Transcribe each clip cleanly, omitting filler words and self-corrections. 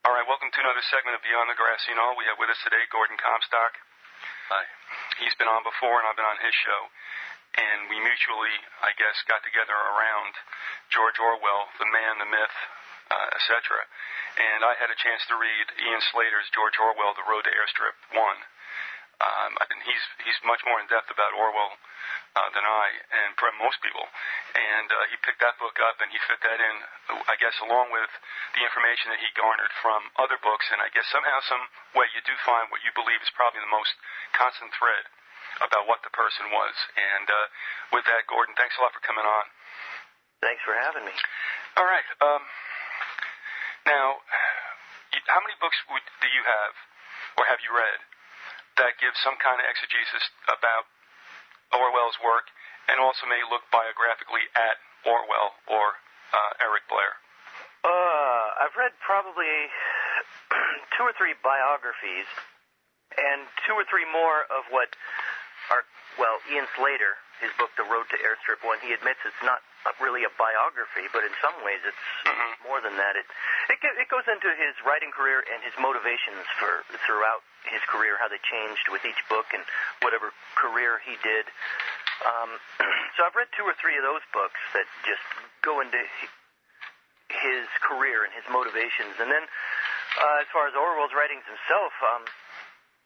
All right, welcome to another segment of Beyond the Grassy Knoll. We have with us today Gordon Comstock. Hi. He's been on before, and I've been on his show. And we mutually, I guess, got together around George Orwell, the man, the myth, etc. And I had a chance to read Ian Slater's George Orwell, The Road to Airstrip 1. He's much more in depth about Orwell than I, and most people. And he picked that book up, and he fit that in, I guess, along with the information that he garnered from other books. And I guess somehow, some way, you do find what you believe is probably the most constant thread about what the person was. And with that, Gordon, thanks a lot for coming on. Thanks for having me. All right. Now, how many books do you have, or have you read, that give some kind of exegesis about Orwell's work, and also may look biographically at Orwell or Eric Blair? I've read probably 2 or 3 biographies, and 2 or 3 more of what are, Ian Slater, his book, The Road to Airstrip 1, he admits it's not really a biography, but in some ways it's more than that. It goes into his writing career and his motivations throughout his career, how they changed with each book and whatever career he did. So I've read 2 or 3 of those books that just go into his career and his motivations. And then as far as Orwell's writings himself,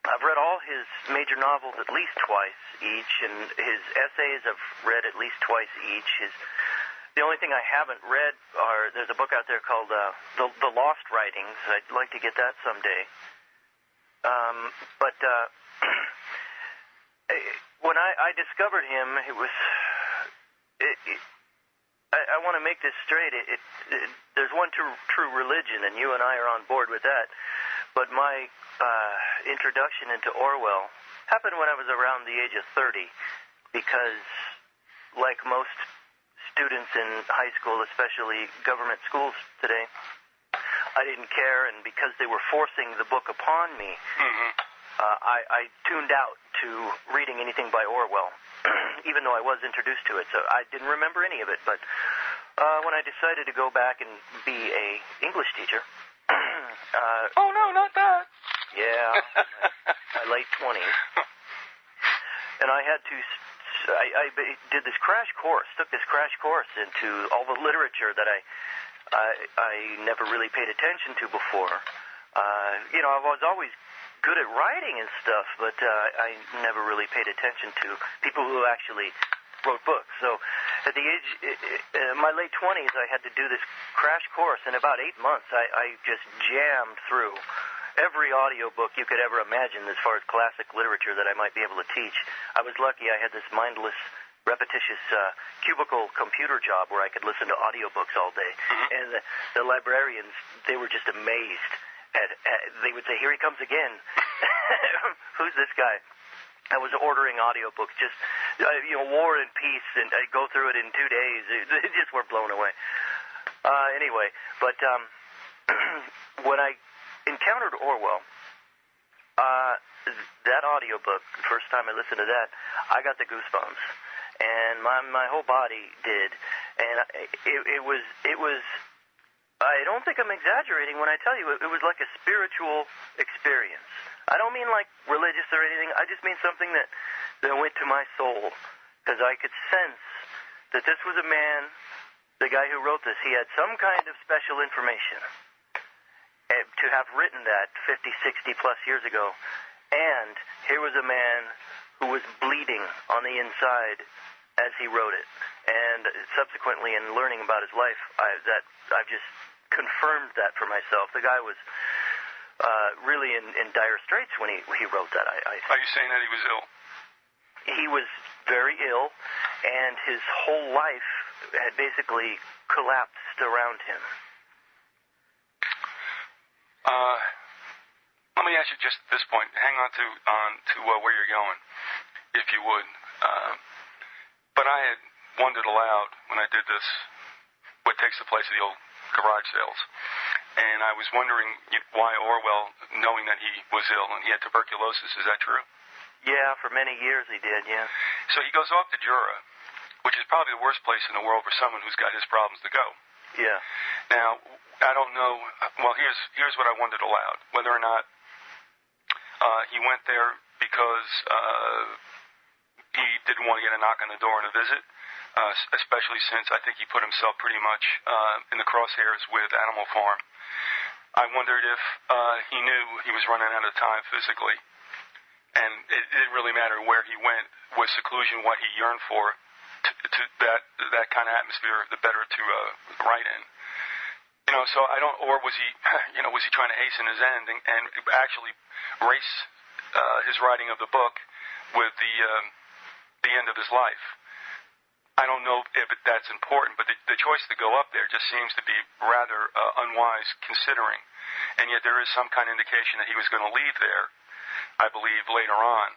I've read all his major novels at least twice each, and his essays I've read at least twice each. The only thing I haven't read there's a book out there called The Lost Writings. I'd like to get that someday. When I discovered him, I want to make this straight. There's one true religion, and you and I are on board with that. But my introduction into Orwell happened when I was around the age of 30, because like most students in high school, especially government schools today, I didn't care, and because they were forcing the book upon me, I tuned out to reading anything by Orwell, even though I was introduced to it. So I didn't remember any of it, but when I decided to go back and be a English teacher... oh, no, not that. Yeah, my late 20s. And I had to... I did this crash course, took this crash course into all the literature that I never really paid attention to before. I was always good at writing and stuff, but I never really paid attention to people who actually wrote books. So at the age, my late 20s, I had to do this crash course. In about 8 months, I just jammed through every audiobook you could ever imagine as far as classic literature that I might be able to teach. I was lucky I had this mindless, repetitious cubicle computer job where I could listen to audiobooks all day. And the librarians, they were just amazed. They would say, "Here he comes again." Who's this guy? I was ordering audiobooks, just, War and Peace, and I'd go through it in 2 days. They just were blown away. Anyway, but when I encountered Orwell, that audiobook, the first time I listened to that, I got the goosebumps, and my whole body did, and it was. I don't think I'm exaggerating when I tell you it was like a spiritual experience. I don't mean like religious or anything. I just mean something that went to my soul, because I could sense that this was a man, the guy who wrote this, he had some kind of special information. To have written that 50, 60 plus years ago, and here was a man who was bleeding on the inside as he wrote it. And subsequently, in learning about his life, I've just confirmed that for myself. The guy was really in dire straits when he wrote that. Are you saying that he was ill? He was very ill, and his whole life had basically collapsed around him. Let me ask you just at this point, hang on to where you're going, if you would. But I had wondered aloud when I did this, what takes the place of the old garage sales. And I was wondering why Orwell, knowing that he was ill and he had tuberculosis, is that true? Yeah, for many years he did, yeah. So he goes off to Jura, which is probably the worst place in the world for someone who's got his problems to go. Yeah. Now, I don't know. Well, here's what I wondered aloud: whether or not he went there because he didn't want to get a knock on the door and a visit, especially since I think he put himself pretty much in the crosshairs with Animal Farm. I wondered if he knew he was running out of time physically, and it didn't really matter where he went. Was seclusion what he yearned for? To that kind of atmosphere, the better to write in. So I don't. Or was he, was he trying to hasten his end and actually race his writing of the book with the end of his life? I don't know if that's important, but the choice to go up there just seems to be rather unwise considering. And yet there is some kind of indication that he was going to leave there, I believe, later on.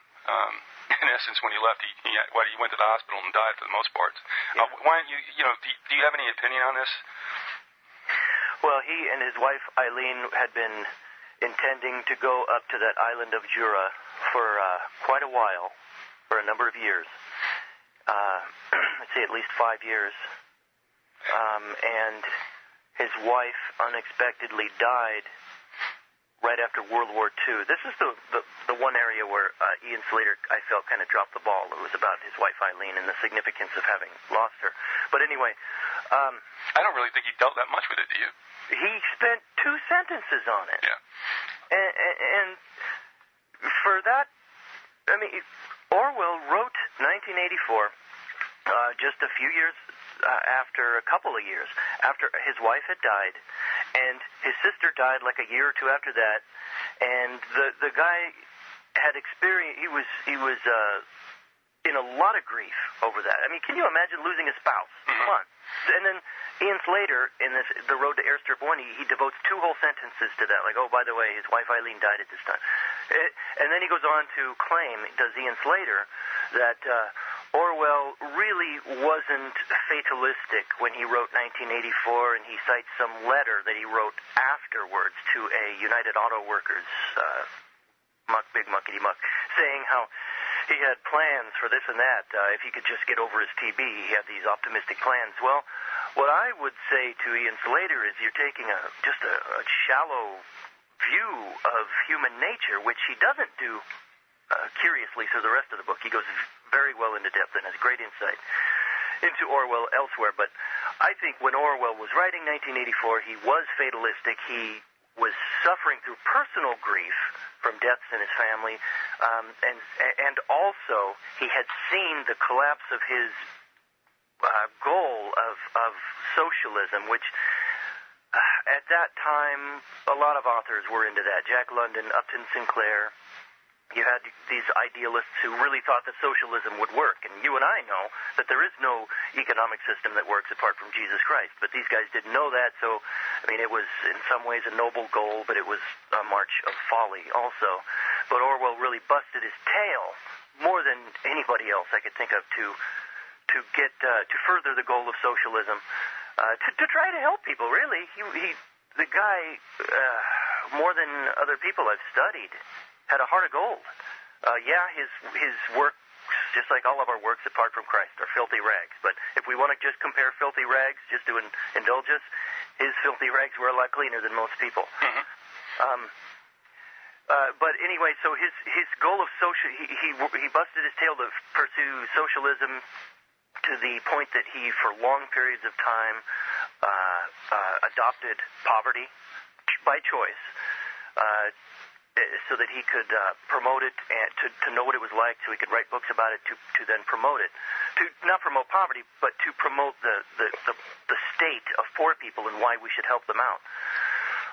In essence, when he left, he went to the hospital and died for the most part. Yeah. Why don't do you have any opinion on this? Well, he and his wife, Eileen, had been intending to go up to that island of Jura for quite a while, for a number of years. I'd say at least 5 years. And his wife unexpectedly died right after World War II. This is the one area where Ian Slater, I felt, kind of dropped the ball. It was about his wife, Eileen, and the significance of having lost her. But anyway... I don't really think he dealt that much with it, do you? He spent 2 sentences on it. Yeah. And for that, I mean, Orwell wrote 1984 just a few years after, a couple of years after his wife had died, and his sister died like a year or two after that, and the guy had experienced, he was in a lot of grief over that. I mean, can you imagine losing a spouse? Mm-hmm. Come on. And then Ian Slater, in The Road to Airstrip 1, he devotes 2 whole sentences to that, like, oh, by the way, his wife Eileen died at this time. And then he goes on to claim, does Ian Slater, that Orwell really wasn't fatalistic when he wrote 1984, and he cites some letter that he wrote afterwards to a United Auto Workers, big muckety-muck, saying how he had plans for this and that. If he could just get over his TB, he had these optimistic plans. Well, what I would say to Ian Slater is you're taking just a shallow view of human nature, which he doesn't do curiously through the rest of the book. He goes very well into depth and has great insight into Orwell elsewhere. But I think when Orwell was writing 1984, he was fatalistic. He was suffering through personal grief from deaths in his family, and also he had seen the collapse of his goal of socialism, which at that time a lot of authors were into that. Jack London, Upton Sinclair. You had these idealists who really thought that socialism would work. And you and I know that there is no economic system that works apart from Jesus Christ. But these guys didn't know that, so, I mean, it was in some ways a noble goal, but it was a march of folly also. But Orwell really busted his tail more than anybody else I could think of to further the goal of socialism, to try to help people, really. The guy, more than other people I've studied, had a heart of gold. His work, just like all of our works apart from Christ, are filthy rags. But if we want to just compare filthy rags, just to indulge us, his filthy rags were a lot cleaner than most people. Mm-hmm. But anyway, so his goal of he busted his tail to pursue socialism to the point that he, for long periods of time, adopted poverty by choice. So that he could promote it and to know what it was like, so he could write books about it, to then promote it, to not promote poverty, but to promote the state of poor people and why we should help them out.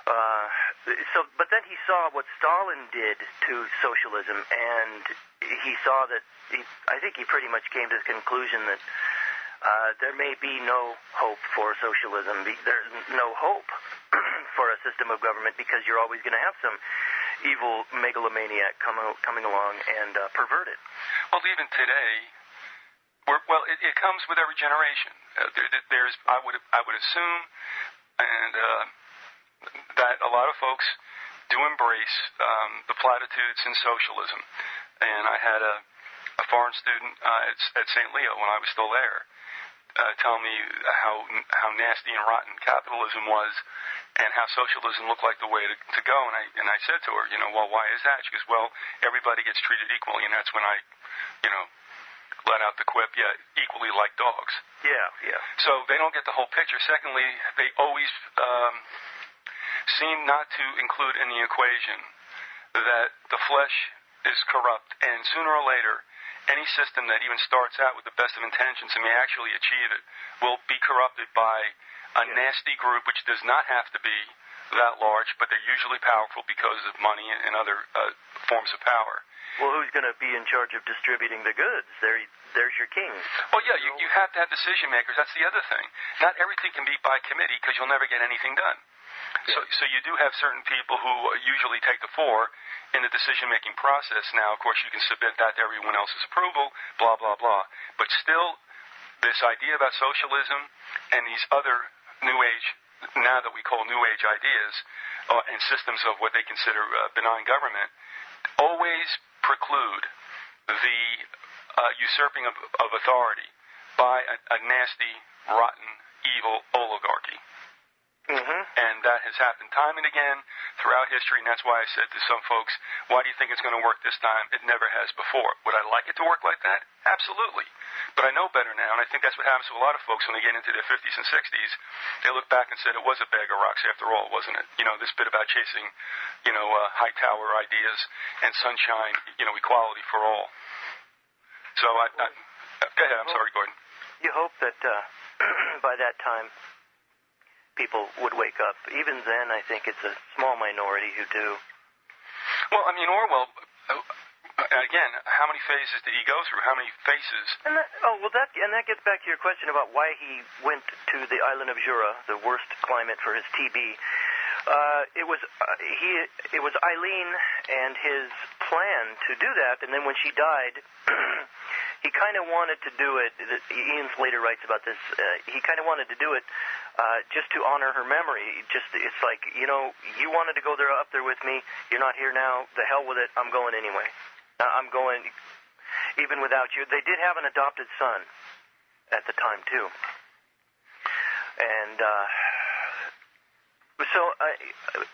But then he saw what Stalin did to socialism, and he saw that I think he pretty much came to the conclusion that there may be no hope for socialism. There's no hope for a system of government, because you're always going to have some evil megalomaniac coming along and pervert it. Well, even today, it comes with every generation. I would assume, and that a lot of folks do embrace the platitudes in socialism. And I had a foreign student at St. Leo when I was still there. telling me how nasty and rotten capitalism was, and how socialism looked like the way to go. And I said to her, well, why is that? She goes, well, everybody gets treated equally, and that's when I, let out the quip, equally like dogs. Yeah. So they don't get the whole picture. Secondly, they always seem not to include in the equation that the flesh is corrupt, and sooner or later, any system that even starts out with the best of intentions and may actually achieve it will be corrupted by a nasty group, which does not have to be that large, but they're usually powerful because of money and other forms of power. Well, who's going to be in charge of distributing the goods? There's your king. Well, yeah, you have to have decision makers. That's the other thing. Not everything can be by committee because you'll never get anything done. Yeah. So you do have certain people who usually take the fore in the decision-making process. Now, of course, you can submit that to everyone else's approval, blah, blah, blah. But still, this idea about socialism and these other New Age, now that we call New Age ideas, and systems of what they consider benign government, always preclude the usurping of authority by a nasty, rotten, evil oligarchy. Mm-hmm. And that has happened time and again throughout history, and that's why I said to some folks, why do you think it's going to work this time? It never has before. Would I like it to work like that? Absolutely. But I know better now, and I think that's what happens to a lot of folks when they get into their 50s and 60s. They look back and said, it was a bag of rocks after all, wasn't it? This bit about chasing, high tower ideas and sunshine, equality for all. So go ahead, I'm sorry, Gordon. You hope that by that time people would wake up. Even then, I think it's a small minority who do. Well, I mean, Orwell, again, how many phases did he go through? How many faces? And that gets back to your question about why he went to the island of Jura, the worst climate for his TB. It was Eileen and his plan to do that, and then when she died, he kind of wanted to do it. Ian Slater writes about this. He kind of wanted to do it just to honor her memory. It's like, you wanted to go up there with me. You're not here now. The hell with it. I'm going anyway. I'm going even without you. They did have an adopted son at the time too, and so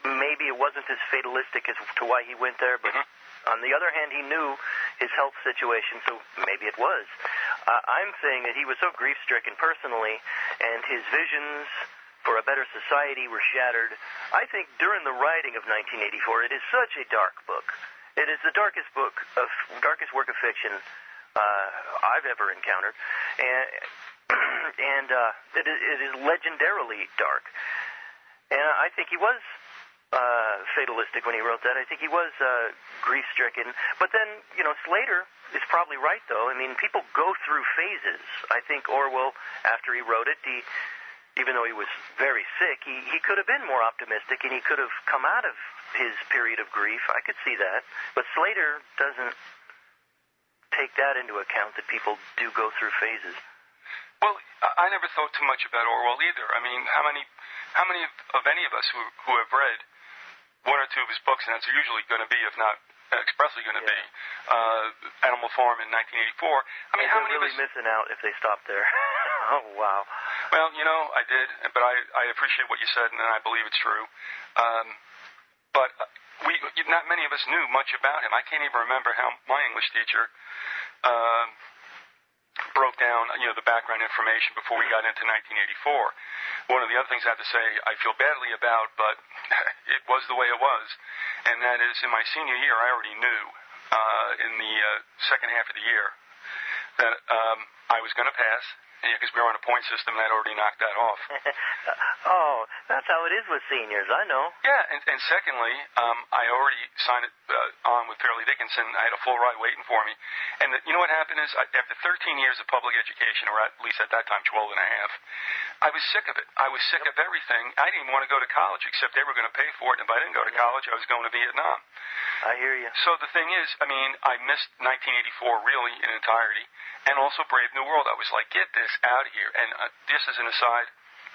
maybe it wasn't as fatalistic as to why he went there, but on the other hand, he knew his health situation, so maybe it was. I'm saying that he was so grief-stricken personally, and his visions for a better society were shattered. I think during the writing of 1984, it is such a dark book. It is the darkest work of fiction I've ever encountered, and it is legendarily dark. And I think he was fatalistic when he wrote that. I think he was grief-stricken. But then, Slater is probably right, though. I mean, people go through phases. I think Orwell, after he wrote it, even though he was very sick, he could have been more optimistic, and he could have come out of his period of grief. I could see that. But Slater doesn't take that into account, that people do go through phases. Well, I never thought too much about Orwell either. I mean, how many of any of us who have read one or two of his books, and that's usually going to be, if not expressly going to be, Animal Farm in 1984. I mean, how many really of us missing out if they stop there? Oh, wow. Well, I did, but I appreciate what you said, and I believe it's true. But not many of us knew much about him. I can't even remember how my English teacher broke down, the background information before we got into 1984. One of the other things I have to say I feel badly about, but it was the way it was, and that is in my senior year I already knew in the second half of the year that I was going to pass, because we were on a point system, and I'd already knocked that off. Oh, that's how it is with seniors, I know. Yeah, and secondly, I already signed it on with Fairleigh Dickinson. I had a full ride waiting for me. And you know what happened is, after 13 years of public education, or at least at that time 12 and a half, I was sick of it. I was sick of everything. I didn't even want to go to college, except they were going to pay for it. And if I didn't go to college, I was going to Vietnam. I hear you. So the thing is, I mean, I missed 1984 really in entirety, and also Brave New World. I was like, get this out of here. And this is an aside.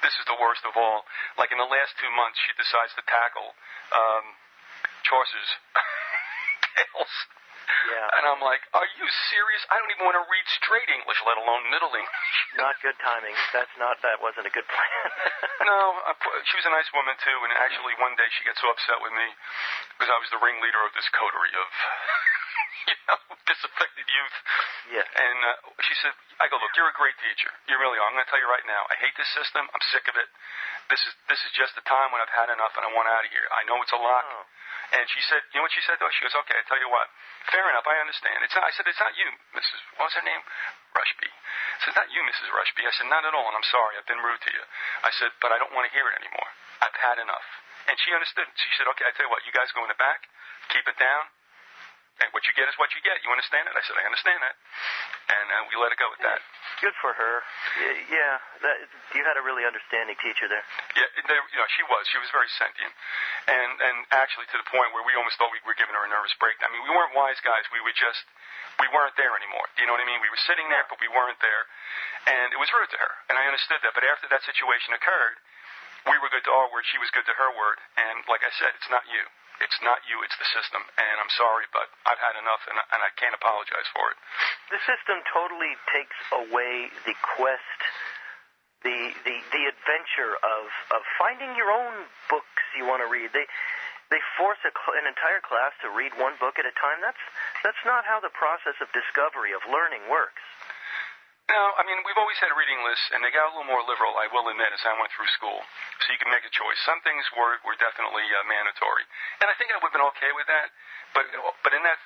This is the worst of all. Like in the last 2 months, she decides to tackle Chaucer's Tales. Yeah. And I'm like, are you serious? I don't even want to read straight English, let alone Middle English. Not good timing. That wasn't a good plan. No, she was a nice woman, too, and actually one day she gets so upset with me because I was the ringleader of this coterie of, disaffected youth. Yeah. And she said, I go, look, you're a great teacher. You really are. I'm going to tell you right now, I hate this system. I'm sick of it. This is just the time when I've had enough and I want out of here. I know it's a lot. Oh. And she said, you know what she said, though? She goes, okay, I tell you what. Fair enough, I understand. I said, it's not you, Mrs. What was her name? Rushby. I said, not you, Mrs. Rushby. I said, not at all, and I'm sorry. I've been rude to you. I said, but I don't want to hear it anymore. I've had enough. And she understood. She said, okay, I tell you what. You guys go in the back. Keep it down. And what you get is what you get. You understand it? I said, I understand that. And we let it go with that. Good for her. Yeah. You had a really understanding teacher there. Yeah, she was. She was very sentient. And actually to the point where we almost thought we were giving her a nervous breakdown. I mean, we weren't wise guys. We weren't there anymore. Do you know what I mean? We were sitting there, but we weren't there. And it was rude to her. And I understood that. But after that situation occurred, we were good to our word. She was good to her word. And like I said, it's not you. It's not you, it's the system. And I'm sorry, but I've had enough, and I can't apologize for it. The system totally takes away the quest, the adventure of finding your own books you want to read. They force an entire class to read one book at a time. That's not how the process of discovery, of learning, works. No, I mean, we've always had reading lists, and they got a little more liberal, I will admit, as I went through school. So you can make a choice. Some things were definitely mandatory. And I think I would have been okay with that. But in that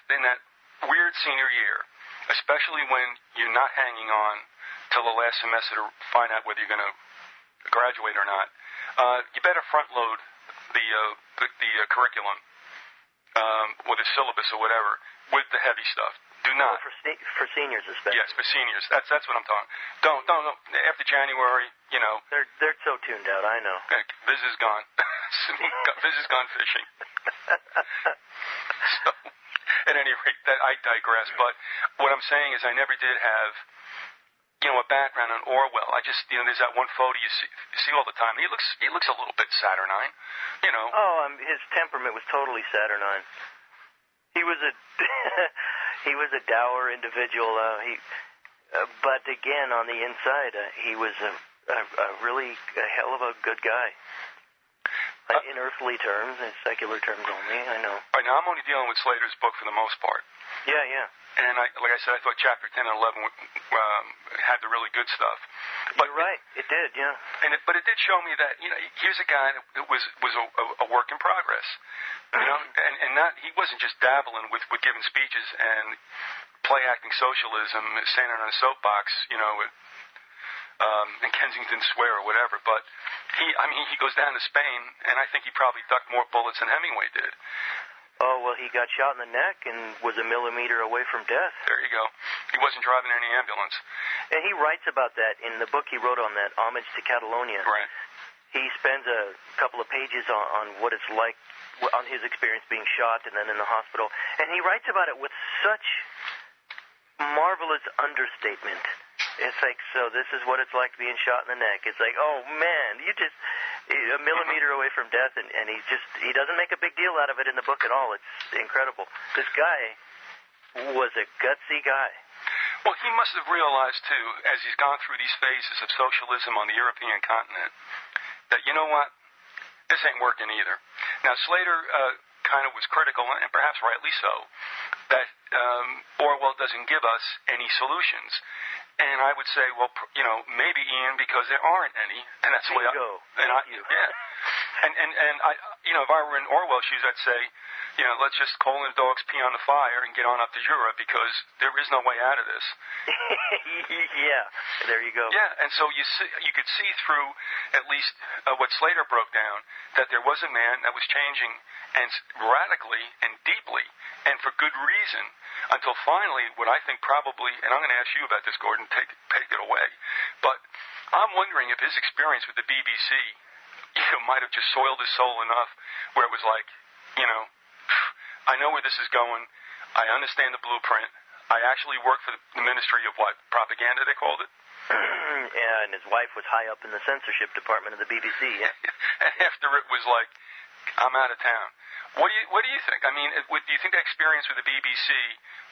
weird senior year, especially when you're not hanging on till the last semester to find out whether you're going to graduate or not, you better front load the curriculum or the syllabus or whatever with the heavy stuff. Do not. For seniors especially. Yes, for seniors. That's what I'm talking. Don't. After January, They're so tuned out. I know. Viz is gone. Viz is gone fishing. So, at any rate, I digress. But what I'm saying is, I never did have, a background on Orwell. I just, there's that one photo you see all the time. He looks a little bit saturnine. Oh, his temperament was totally saturnine. He was a dour individual. But again, on the inside, he was a really hell of a good guy. In earthly terms, in secular terms only, I know. Right now, I'm only dealing with Slater's book for the most part. Yeah. And like I said, I thought chapter 10 and 11 had the really good stuff. But you're right, it did, yeah. But it did show me that here's a guy that was a work in progress, and not he wasn't just dabbling with giving speeches and play acting socialism, standing on a soapbox, in Kensington Square or whatever. But he goes down to Spain, and I think he probably ducked more bullets than Hemingway did. Oh, well, he got shot in the neck and was a millimeter away from death. There you go. He wasn't driving any ambulance. And he writes about that in the book he wrote on that, Homage to Catalonia. Right. He spends a couple of pages on what it's like, on his experience being shot and then in the hospital. And he writes about it with such marvelous understatement. It's like, so this is what it's like being shot in the neck. It's like, oh, man, a millimeter away from death, and he doesn't make a big deal out of it in the book at all. It's incredible. This guy was a gutsy guy. Well, he must have realized, too, as he's gone through these phases of socialism on the European continent, that, you know what, this ain't working either. Now, Slater kind of was critical, and perhaps rightly so, that Orwell doesn't give us any solutions. And I would say, well, maybe, Ian, because there aren't any, and that's the way yeah. And I, if I were in Orwell's shoes, I'd say, let's just call in the dogs, pee on the fire, and get on up to Europe, because there is no way out of this. Yeah, there you go. Yeah, and so you could see through at least what Slater broke down, that there was a man that was changing, and radically and deeply, and for good reason, until finally, what I think probably, and I'm going to ask you about this, Gordon, take it away, but I'm wondering if his experience with the BBC, might have just soiled his soul enough where it was like, I know where this is going. I understand the blueprint. I actually worked for the Ministry of what? Propaganda, they called it? Yeah, and his wife was high up in the censorship department of the BBC, yeah. And after it was like, I'm out of town. What do you think? I mean, do you think that experience with the BBC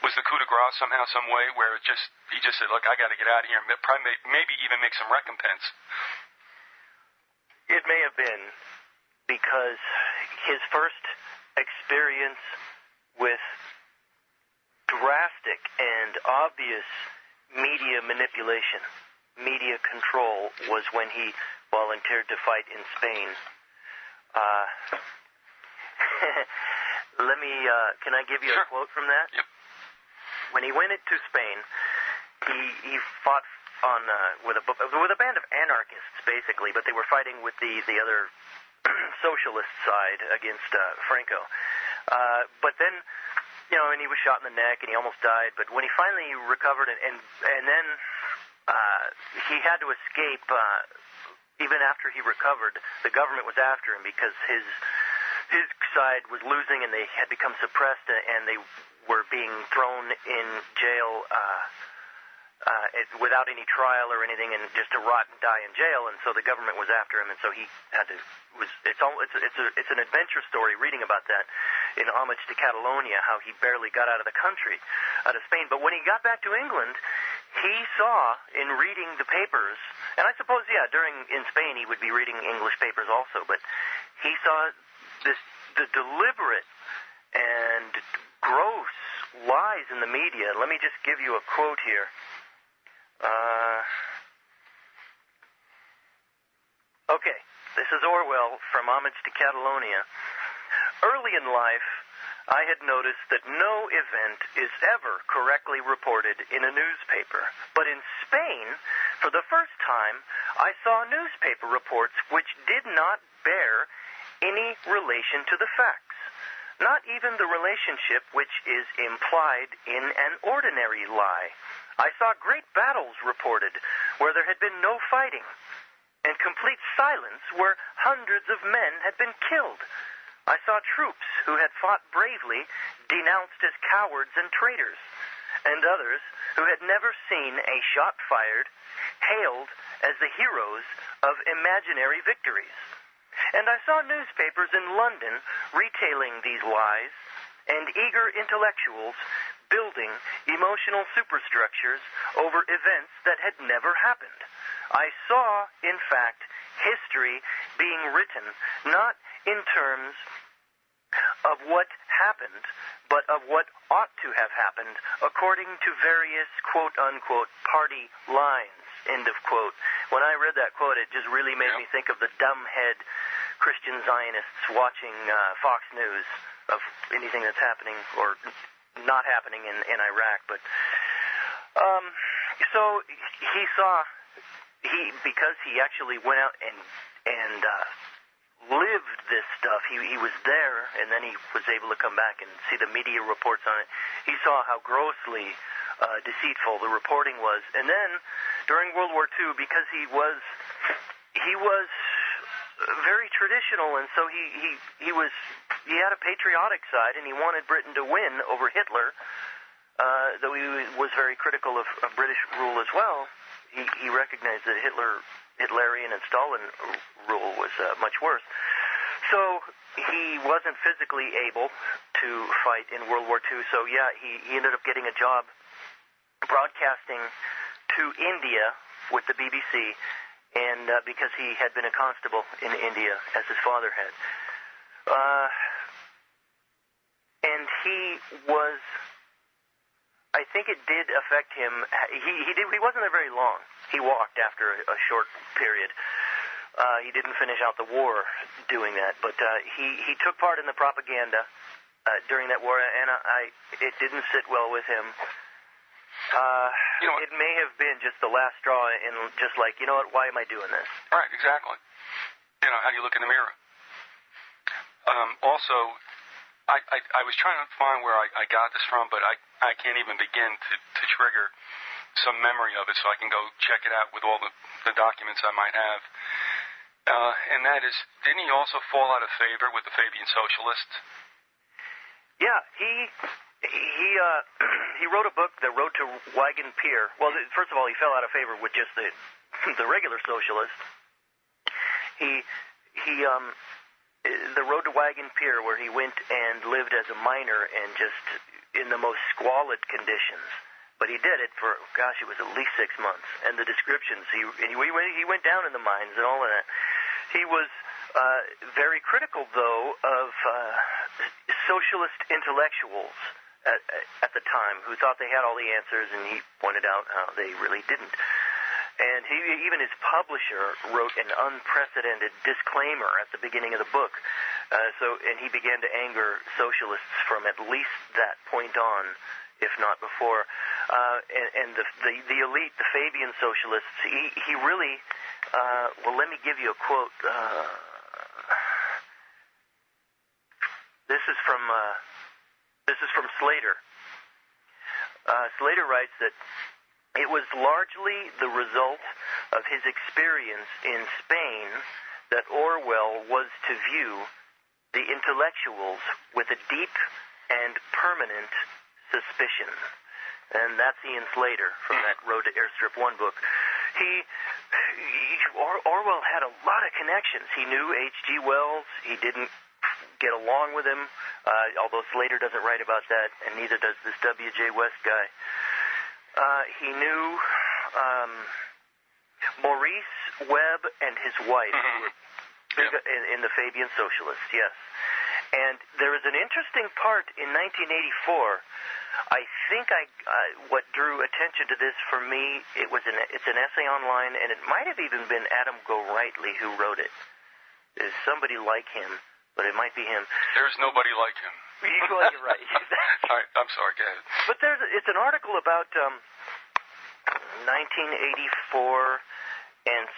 was the coup de grace somehow, some way, where he just said, look, I got to get out of here, and probably maybe even make some recompense? It may have been, because his first experience with drastic and obvious media manipulation, media control, was when he volunteered to fight in Spain. Can I give you Sure. a quote from that? Yep. When he went into Spain, he fought on with a band of anarchists, basically, but they were fighting with the other socialist side against Franco. But then, and he was shot in the neck, and he almost died. But when he finally recovered, and then he had to escape. Even after he recovered, the government was after him because his side was losing, and they had become suppressed, and they were being thrown in jail without any trial or anything, and just to rot and die in jail. And so the government was after him, and so he had to. It's an adventure story reading about that in homage to Catalonia, how he barely got out of the country, out of Spain. But when he got back to England, he saw in reading the papers, and I suppose, in Spain he would be reading English papers also, but he saw the deliberate and gross lies in the media. Let me just give you a quote here. Okay, this is Orwell from Homage to Catalonia. Early in life, I had noticed that no event is ever correctly reported in a newspaper. But in Spain, for the first time, I saw newspaper reports which did not bear any relation to the facts. Not even the relationship which is implied in an ordinary lie. I saw great battles reported where there had been no fighting, and complete silence where hundreds of men had been killed. I saw troops who had fought bravely denounced as cowards and traitors, and others who had never seen a shot fired hailed as the heroes of imaginary victories. And I saw newspapers in London retailing these lies, and eager intellectuals building emotional superstructures over events that had never happened. I saw, in fact, history being written not in terms of what happened, but of what ought to have happened according to various quote-unquote party lines, end of quote. When I read that quote, it just really made me think of the dumbhead Christian Zionists watching Fox News of anything that's happening or not happening in Iraq. But so he saw, because he actually went out and lived this stuff. He was there, and then he was able to come back and see the media reports on it. He saw how grossly deceitful the reporting was. And then during World War II, because he was very traditional, and so he had a patriotic side, and he wanted Britain to win over Hitler, though he was very critical of British rule as well. He recognized that Hitlerian and Stalin rule was much worse. So he wasn't physically able to fight in World War II. So he ended up getting a job broadcasting to India with the BBC, and because he had been a constable in India, as his father had. And he was, I think it did affect him. He wasn't there very long. He walked after a short period. He didn't finish out the war doing that, but he took part in the propaganda during that war, and it didn't sit well with him. It may have been just the last straw, and just like, what, why am I doing this? Right, exactly. How do you look in the mirror? Also, I was trying to find where I got this from, but I can't even begin to trigger some memory of it, so I can go check it out with all the documents I might have. And that is, didn't he also fall out of favor with the Fabian Socialists? Yeah, he wrote a book, The Road to Wagon Pier. Well, first of all, he fell out of favor with just the regular socialists. He the Road to Wagon Pier, where he went and lived as a miner and just in the most squalid conditions. But he did it for, gosh, it was at least 6 months. And the descriptions, he went down in the mines and all of that. He was very critical, though, of socialist intellectuals at the time who thought they had all the answers, and he pointed out how they really didn't. And even his publisher wrote an unprecedented disclaimer at the beginning of the book. And he began to anger socialists from at least that point on, if not before. And the elite, the Fabian socialists, he really, well, let me give you a quote. This is from Slater. Slater writes that it was largely the result of his experience in Spain that Orwell was to view the intellectuals with a deep and permanent suspicion. And that's Ian Slater from that Road to Airstrip 1 book. Orwell had a lot of connections. He knew H.G. Wells. He didn't get along with him, although Slater doesn't write about that, and neither does this W.J. West guy. He knew Maurice Webb and his wife, who were big in the Fabian Socialists, yes. And there is an interesting part in 1984. I think what drew attention to this for me, it's an essay online, and it might have even been Adam Gorightly who wrote it. There's somebody like him, but it might be him. There's nobody like him. Well, you're right. All right, I'm sorry, go ahead. But it's an article about 1984, and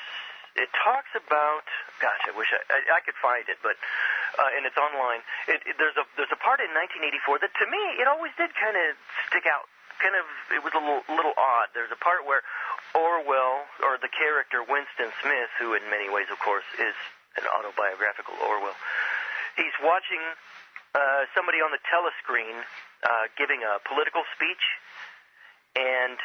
it talks about, gosh, I wish I could find it, but and it's online. There's a part in 1984 that to me it always did kind of stick out. It was a little odd. There's a part where Orwell, or the character Winston Smith, who in many ways, of course, is an autobiographical Orwell, he's watching somebody on the telescreen giving a political speech, and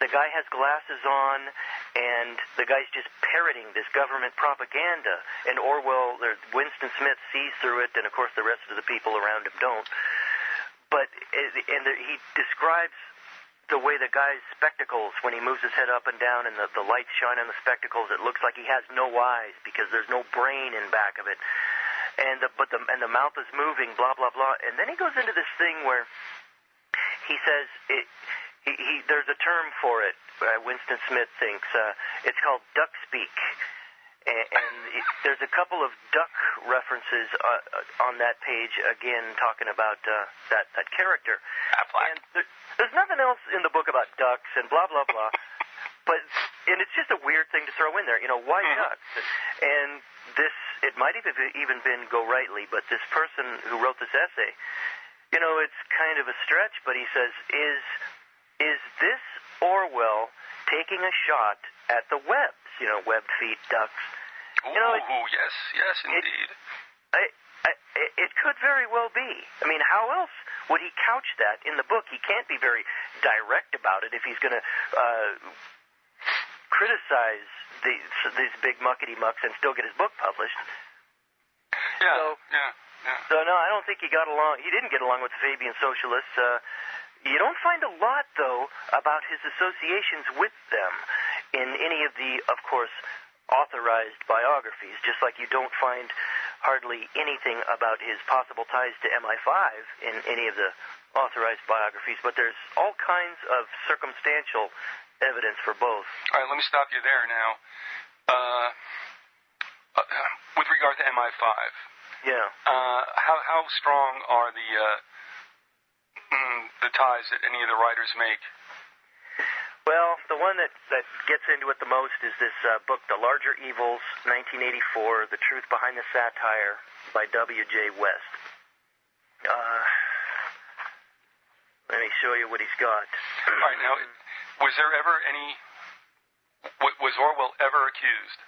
the guy has glasses on, and the guy's just parroting this government propaganda. And Winston Smith sees through it, and of course the rest of the people around him don't. But he describes the way the guy's spectacles, when he moves his head up and down, and the lights shine on the spectacles, it looks like he has no eyes because there's no brain in back of it. And the mouth is moving, blah blah blah. And then he goes into this thing where he says there's a term for it. Winston Smith thinks it's called duck speak, and there's a couple of duck references on that page again, talking about that character. And there's nothing else in the book about ducks and blah blah blah. And it's just a weird thing to throw in there. Why ducks? And it might have even been Gorightly, but this person who wrote this essay, it's kind of a stretch, but he says, is this Orwell taking a shot at the webs? Webbed feet, ducks. Yes, indeed. It could very well be. I mean, how else would he couch that in the book? He can't be very direct about it if he's going to criticize these big muckety-mucks and still get his book published. Yeah. So, no, I don't think he got along. He didn't get along with the Fabian Socialists. You don't find a lot, though, about his associations with them in any of the, of course, authorized biographies, just like you don't find hardly anything about his possible ties to MI5 in any of the authorized biographies, but there's all kinds of circumstantial evidence for both. All right, let me stop you there now. With regard to MI5, how strong are the ties that any of the writers make? Well, the one that gets into it the most is this book, The Larger Evils, 1984, The Truth Behind the Satire, by W.J. West. Let me show you what he's got. All right, now, was Orwell ever accused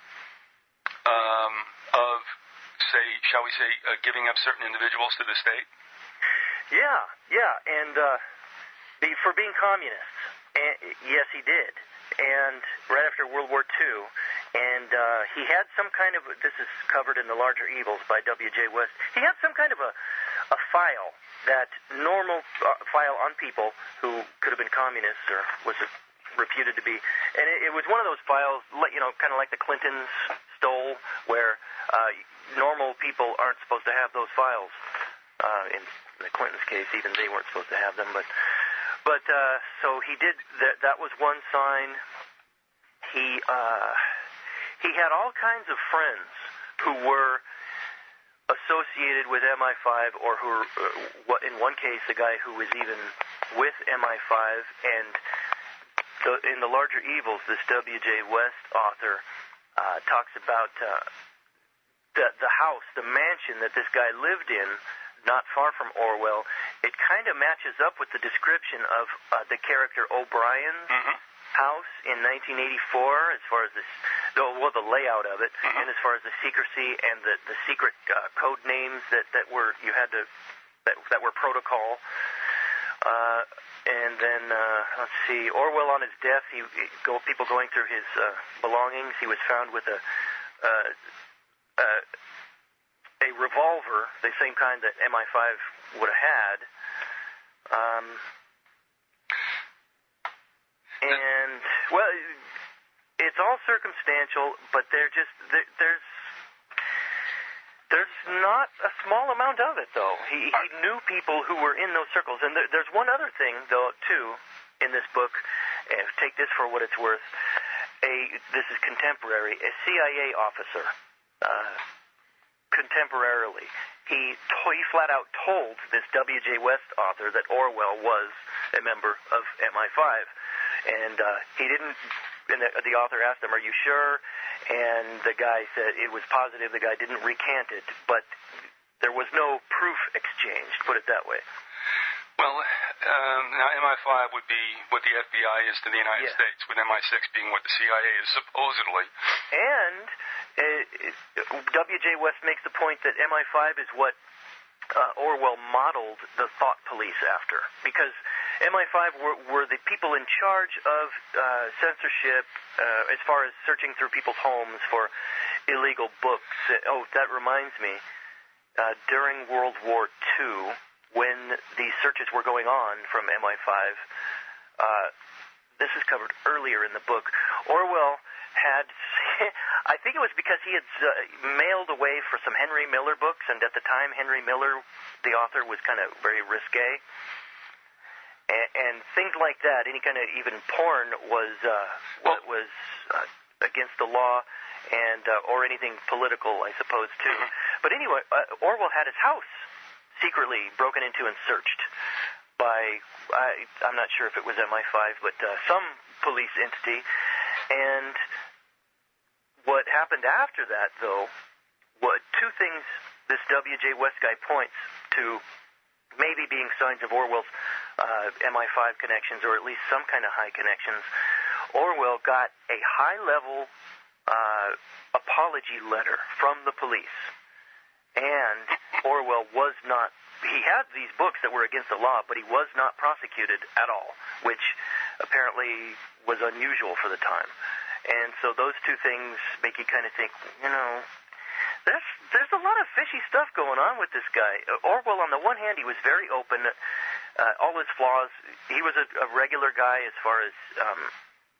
of, shall we say, giving up certain individuals to the state? Yeah, and for being communists. Yes, he did. And right after World War II, And he had some kind of, this is covered in The Larger Evils by W.J. West, he had some kind of a file, that normal file on people who could have been communists or was reputed to be. And it was one of those files, kind of like the Clintons stole, where normal people aren't supposed to have those files. In the Clintons' case, even they weren't supposed to have them. But so he did, that was one sign. He had all kinds of friends who were associated with MI5, or who were, in one case, a guy who was even with MI5. And in The Larger Evils, this W.J. West author talks about the house, the mansion that this guy lived in, not far from Orwell. It kind of matches up with the description of the character O'Brien's house in 1984, as far as the layout of it, and as far as the secrecy and the secret code names that were protocol. And then let's see, Orwell on his death, people going through his belongings. He was found with a revolver, the same kind that MI5 would have had. And, well, it's all circumstantial, but there's not a small amount of it, though. He knew people who were in those circles. And there's one other thing, though, too, in this book. Take this for what it's worth. This is contemporary. A CIA officer, contemporarily, he flat out told this W.J. West author that Orwell was a member of MI5. And he didn't, and the author asked him, "Are you sure?" And the guy said it was positive. The guy didn't recant it, but there was no proof exchanged, put it that way. Well, now MI5 would be what the FBI is to the United States, with MI6 being what the CIA is supposedly. And W.J. West makes the point that MI5 is what Orwell modeled the thought police after, because MI5 were the people in charge of censorship as far as searching through people's homes for illegal books. Oh, that reminds me, during World War II, when these searches were going on from MI5, this is covered earlier in the book, Orwell had, I think it was because he had mailed away for some Henry Miller books, and at the time Henry Miller, the author, was kind of very risque. And things like that, any kind of even porn was against the law, and or anything political, I suppose, too. But anyway, Orwell had his house secretly broken into and searched by, I'm not sure if it was MI5, but some police entity. And what happened after that, though, two things this W.J. West guy points to maybe being signs of Orwell's MI5 connections, or at least some kind of high connections. Orwell got a high-level apology letter from the police, and Orwell was not, he had these books that were against the law, but he was not prosecuted at all, which apparently was unusual for the time. And so those two things make you kind of think, there's a lot of fishy stuff going on with this guy. Orwell, on the one hand, he was very open. All his flaws, he was a regular guy as far as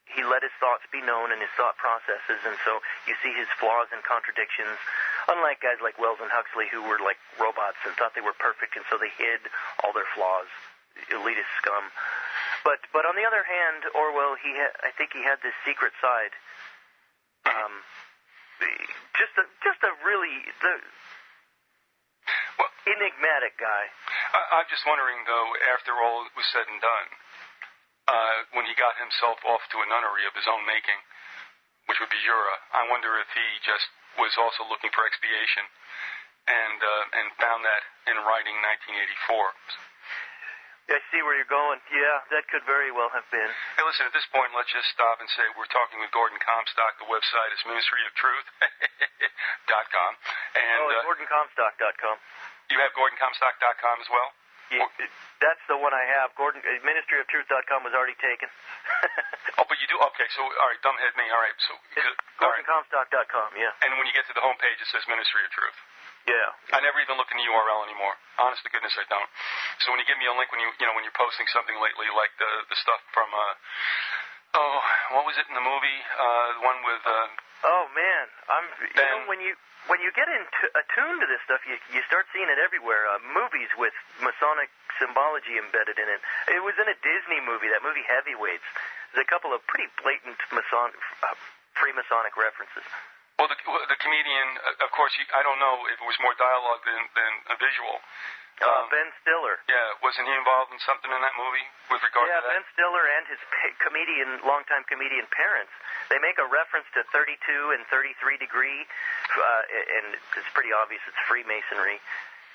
he let his thoughts be known and his thought processes, and so you see his flaws and contradictions, unlike guys like Wells and Huxley, who were like robots and thought they were perfect, and so they hid all their flaws, elitist scum. But on the other hand, Orwell, I think he had this secret side. Just a really enigmatic guy. I'm just wondering, though, after all was said and done, when he got himself off to a nunnery of his own making, which would be Jura, I wonder if he just was also looking for expiation and found that in writing 1984. I see where you're going. Yeah, that could very well have been. Hey, listen, at this point, let's just stop and say we're talking with Gordon Comstock. The website is ministryoftruth.com. And, GordonComstock.com. You have GordonComstock.com as well? That's the one I have. Gordon, ministryoftruth.com was already taken. Oh, but you do? Okay, so, all right, dumbhead me. All right, so... GordonComstock.com, yeah. And when you get to the homepage, it says Ministry of Truth. Yeah. I never even look in the URL anymore. Honest to goodness, I don't. So when you give me a link, when you're posting something lately, like the stuff from, what was it in the movie? The one with... Oh, man. When you get attuned to this stuff, you start seeing it everywhere. Movies with Masonic symbology embedded in it. It was in a Disney movie, that movie Heavyweights. There's a couple of pretty blatant Freemasonic references. Well, the comedian, of course, I don't know if it was more dialogue than a visual. Ben Stiller. Yeah, wasn't he involved in something in that movie with regard to that? Yeah, Ben Stiller and his longtime comedian parents. They make a reference to 32 and 33 degree, and it's pretty obvious it's Freemasonry.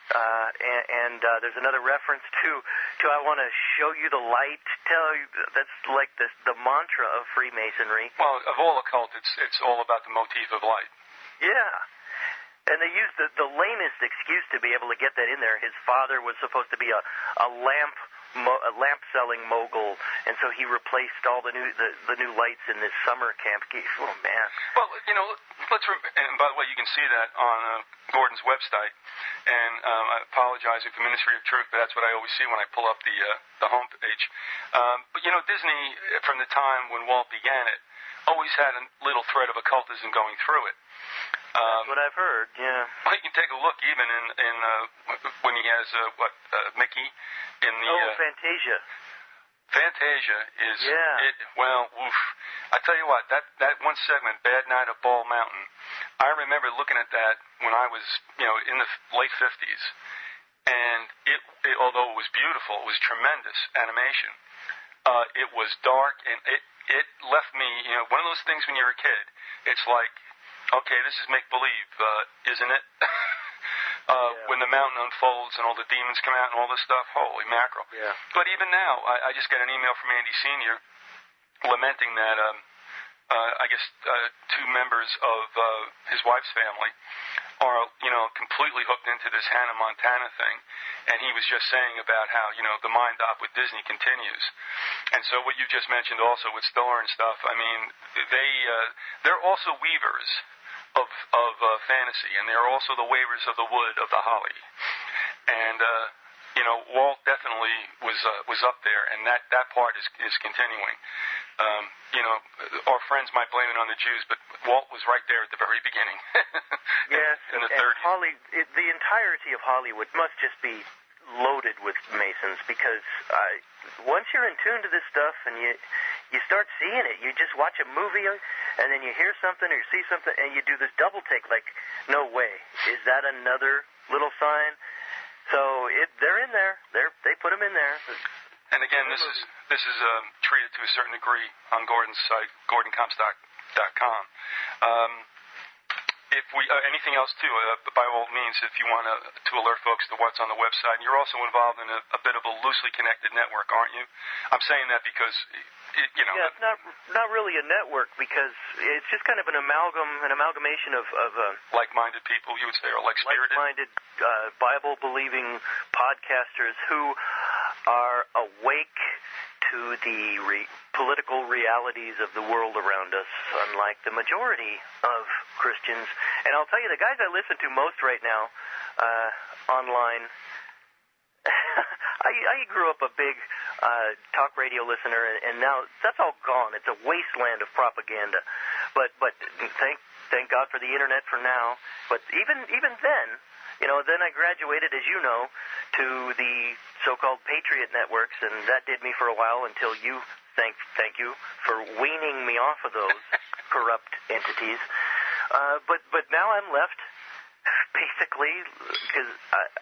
And there's another reference to I want to show you the light. That's like the mantra of Freemasonry. Well, of all occult, it's all about the motif of light. Yeah. And they used the lamest excuse to be able to get that in there. His father was supposed to be a lamp selling mogul, and so he replaced all the new lights in this summer camp. Oh man! Well, and by the way, you can see that on Gordon's website. And I apologize if the Ministry of Truth, but that's what I always see when I pull up the homepage. But Disney, from the time when Walt began it, always had a little thread of occultism going through it. That's what I've heard, yeah. Well, you can take a look even in when he has, Mickey in the... Fantasia. Fantasia is... Yeah. Oof. I tell you what, that one segment, Bad Night at Ball Mountain, I remember looking at that when I was, in the late 50s. And it although it was beautiful, it was tremendous animation. It was dark, and it left me, one of those things when you're a kid, it's like, okay, this is make-believe, isn't it? When the mountain unfolds and all the demons come out and all this stuff, holy mackerel. Yeah. But even now, I just got an email from Andy Sr. lamenting that, I guess, two members of his wife's family are, completely hooked into this Hannah Montana thing. And he was just saying about how, the mind-op with Disney continues. And so what you just mentioned also with Stiller and stuff, I mean, they're also weavers of fantasy, and they're also the wavers of the wood of the holly. And, Walt definitely was up there, and that part is continuing. Our friends might blame it on the Jews, but Walt was right there at the very beginning. Yes, in the 30s. The entirety of Hollywood must just be loaded with Masons, because once you're in tune to this stuff and you start seeing it, you just watch a movie and then you hear something or you see something and you do this double take like, no way, is that another little sign? So they're in there. They put them in there. And again, this is treated to a certain degree on Gordon's site, GordonComstock.com. If we anything else too, by all means, if you want to alert folks to what's on the website. And you're also involved in a bit of a loosely connected network, aren't you? I'm saying that because Yeah, it's not really a network, because it's just kind of an amalgamation of like-minded people, you would say, or like-spirited, like-minded Bible-believing podcasters who are awake to the political realities of the world around us, unlike the majority of Christians. And I'll tell you, the guys I listen to most right now online, I grew up a big talk radio listener, and now that's all gone. It's a wasteland of propaganda. But thank God for the internet for now. But even then, then I graduated, as you know, to the so-called Patriot networks, and that did me for a while until you, thank you for weaning me off of those corrupt entities. But now I'm left basically because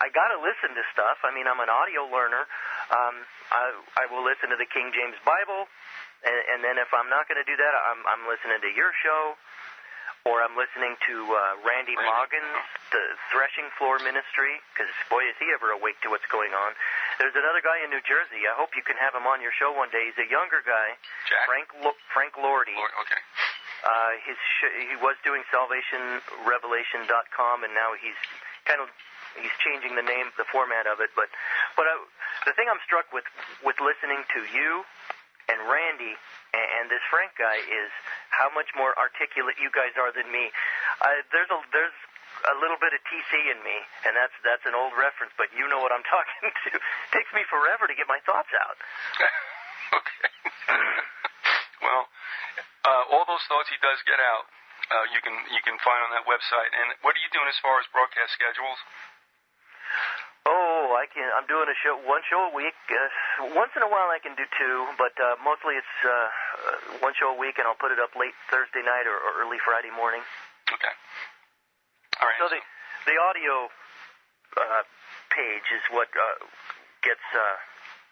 I got to listen to stuff. I mean, I'm an audio learner. I will listen to the King James Bible, and then if I'm not going to do that, I'm listening to your show. Or I'm listening to Randy Moggin's, the Threshing Floor Ministry, because, boy, is he ever awake to what's going on. There's another guy in New Jersey. I hope you can have him on your show one day. He's a younger guy, Jack? Frank Lordy. Okay. He was doing SalvationRevelation.com, and now he's kind of He's changing the name, the format of it. But the thing I'm struck with listening to you and Randy and this Frank guy is how much more articulate you guys are than me. There's a little bit of TC in me, and that's an old reference, but you know what I'm talking to. It takes me forever to get my thoughts out. Okay. Well, all those thoughts he does get out. You can find on that website. And what are you doing as far as broadcast schedules? Oh, I'm doing one show a week. Once in a while I can do two, but mostly it's one show a week, and I'll put it up late Thursday night or early Friday morning. Okay. All right. So the audio page is what gets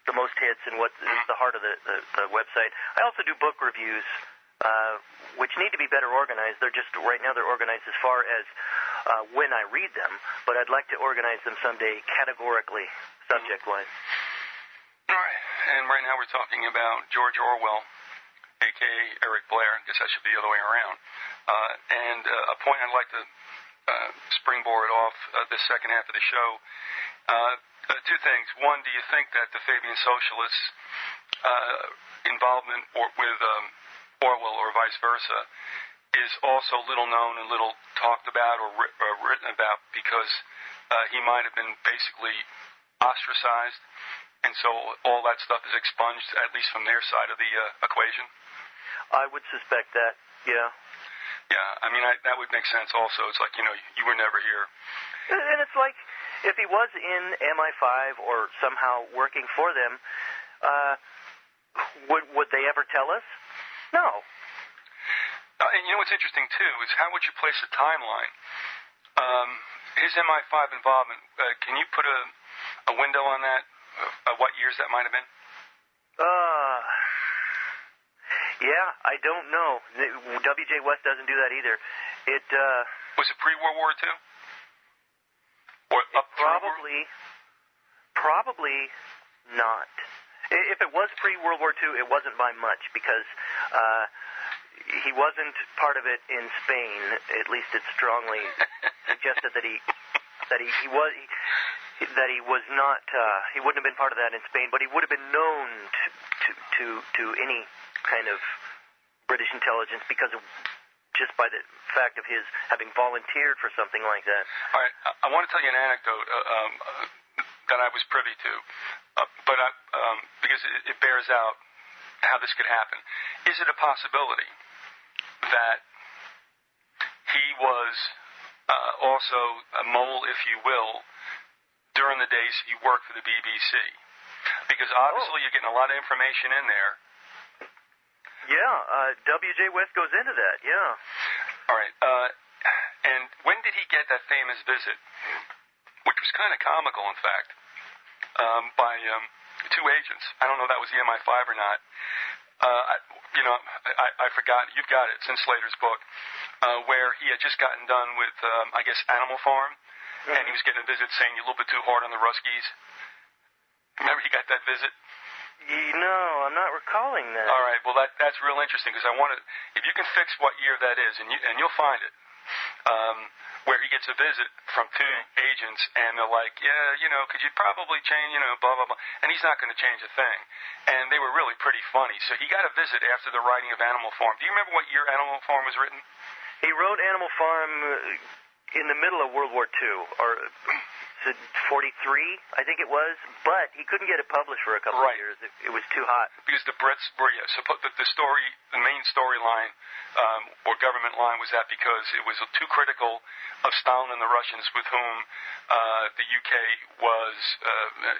the most hits and what is the heart of the website. I also do book reviews, which need to be better organized. Right now they're organized as far as when I read them, but I'd like to organize them someday categorically, subject-wise. All right. And right now we're talking about George Orwell, a.k.a. Eric Blair. I guess that should be the other way around. And a point I'd like to springboard off this second half of the show. Two things. One, do you think that the Fabian Socialists' involvement with Orwell or vice versa is also little known and little talked about or written about because he might have been basically ostracized, and so all that stuff is expunged, at least from their side of the equation? I would suspect that, yeah. Yeah, I mean, that would make sense also. It's like, you were never here. And it's like, if he was in MI5 or somehow working for them, would they ever tell us? No. And you know what's interesting, too, is how would you place a timeline? His MI5 involvement, can you put a window on that, what years that might have been? Yeah, I don't know. W.J. West doesn't do that either. Was it pre-World War II? Or up Probably not. If it was pre-World War II, it wasn't by much because he wasn't part of it in Spain. At least it strongly suggested that he was not. He wouldn't have been part of that in Spain, but he would have been known to any kind of British intelligence because of just by the fact of his having volunteered for something like that. All right, I want to tell you an anecdote that I was privy to, but because it bears out how this could happen. Is it a possibility that he was also a mole, if you will, during the days he worked for the BBC? Because obviously you're getting a lot of information in there. Yeah, W.J. West goes into that, yeah. All right, and when did he get that famous visit, which was kind of comical, in fact, by two agents? I don't know if that was the MI5 or not. I forgot. You've got it. It's in Slater's book, where he had just gotten done with, I guess, Animal Farm, and he was getting a visit saying, "You're a little bit too hard on the Ruskies." Remember he got that visit? No, I'm not recalling that. All right, well, that's real interesting because I want to, if you can fix what year that is, and you'll find it, where he gets a visit from two agents, and they're like, yeah, could you probably change, blah, blah, blah, and he's not going to change a thing. And they were really pretty funny. So he got a visit after the writing of Animal Farm. Do you remember what year Animal Farm was written? He wrote Animal Farm in the middle of World War II, or 43, I think it was, but he couldn't get it published for a couple of years. It was too hot. Because the Brits were, the main storyline or government line was that because it was too critical of Stalin and the Russians with whom the UK was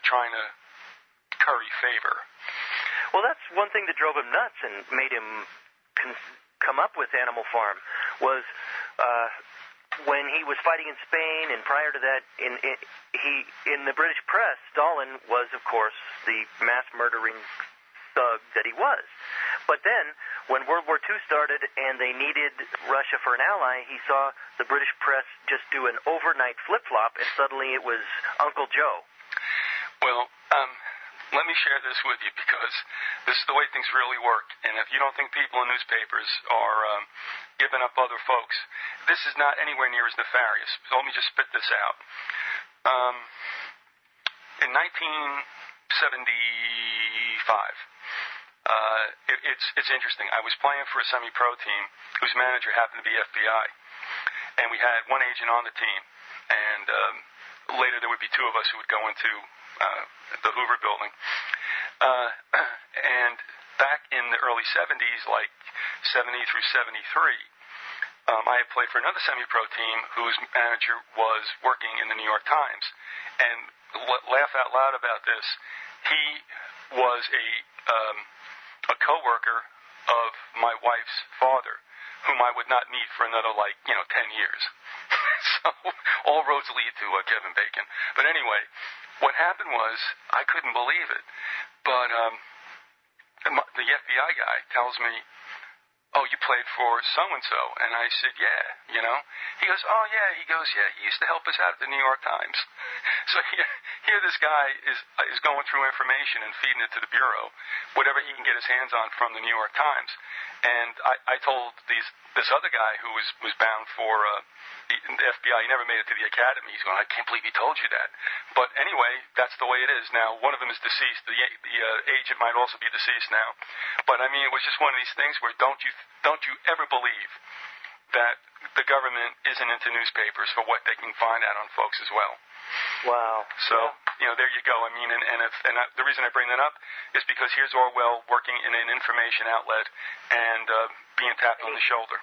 trying to curry favor. Well, that's one thing that drove him nuts and made him come up with Animal Farm was when he was fighting in Spain, and prior to that, in the British press, Stalin was, of course, the mass-murdering thug that he was. But then, when World War II started and they needed Russia for an ally, he saw the British press just do an overnight flip-flop, and suddenly it was Uncle Joe. Well, let me share this with you because this is the way things really work. And if you don't think people in newspapers are giving up other folks, this is not anywhere near as nefarious. So let me just spit this out. In 1975, it's interesting. I was playing for a semi-pro team whose manager happened to be FBI, and we had one agent on the team, and later there would be two of us who would go into the Hoover building. And back in the early 70s, like 70 through 73, I had played for another semi-pro team whose manager was working in the New York Times. And laugh out loud about this, he was a co-worker of my wife's father, whom I would not meet for another, 10 years. So all roads lead to Kevin Bacon. But anyway, what happened was, I couldn't believe it, but the FBI guy tells me, "Oh, you played for so-and-so." And I said, "Yeah, you know." He goes, "Oh, yeah." He goes, "Yeah, he used to help us out at the New York Times." So here this guy is going through information and feeding it to the Bureau, whatever he can get his hands on from the New York Times. And I told this other guy who was bound for the FBI, he never made it to the academy. He's going, "I can't believe he told you that." But anyway, that's the way it is. Now, one of them is deceased. The agent might also be deceased now. But I mean, it was just one of these things where don't you ever believe that the government isn't into newspapers for what they can find out on folks as well. Wow. So, there you go. I mean, the reason I bring that up is because here's Orwell working in an information outlet and being tapped on the shoulder.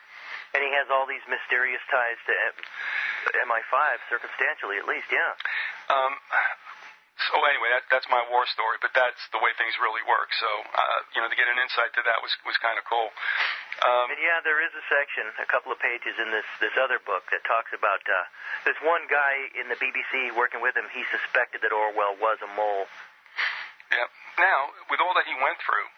And he has all these mysterious ties to MI5, circumstantially at least, yeah. So anyway, that's my war story, but that's the way things really work. So, to get an insight to that was kind of cool. And yeah, there is a section, a couple of pages in this other book that talks about, there's one guy in the BBC working with him, he suspected that Orwell was a mole. Yeah. Now, with all that he went through,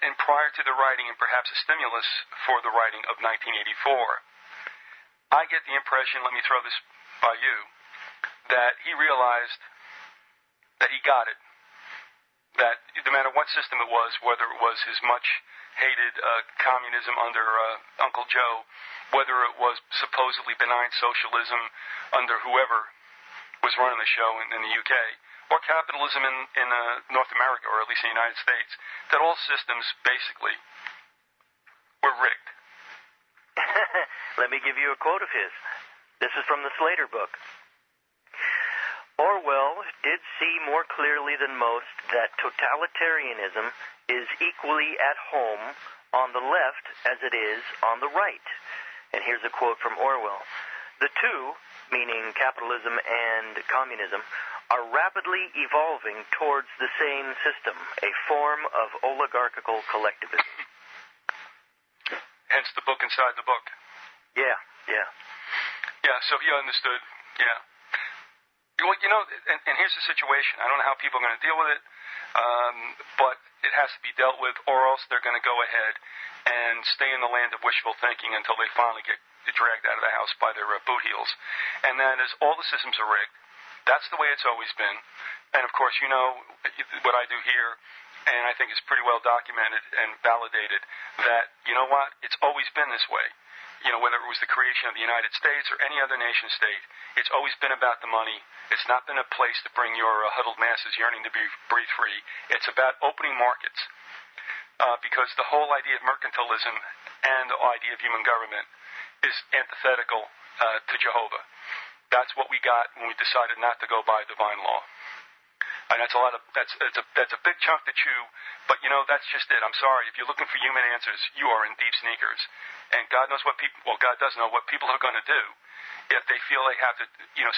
and prior to the writing and perhaps a stimulus for the writing of 1984, I get the impression, let me throw this by you, that he realized that he got it. That no matter what system it was, whether it was his much-hated communism under Uncle Joe, whether it was supposedly benign socialism under whoever was running the show in the UK, or capitalism in North America, or at least in the United States, that all systems basically were rigged. Let me give you a quote of his. This is from the Slater book. Orwell did see more clearly than most that totalitarianism is equally at home on the left as it is on the right. And here's a quote from Orwell. The two, meaning capitalism and communism, are rapidly evolving towards the same system, a form of oligarchical collectivism. Hence the book inside the book. Yeah. Yeah, so he understood, yeah. Well, and here's the situation. I don't know how people are going to deal with it, but it has to be dealt with, or else they're going to go ahead and stay in the land of wishful thinking until they finally get dragged out of the house by their boot heels. And that is, all the systems are rigged. That's the way it's always been. And, of course, what I do here, and I think it's pretty well documented and validated, that, you know what, it's always been this way. Whether it was the creation of the United States or any other nation state, it's always been about the money. It's not been a place to bring your huddled masses yearning to breathe free. It's about opening markets, because the whole idea of mercantilism and the idea of human government is antithetical to Jehovah. That's what we got when we decided not to go by divine law. And that's a big chunk to chew, but that's just it. I'm sorry, if you're looking for human answers, you are in deep sneakers. And God knows God does know what people are going to do if they feel they have to,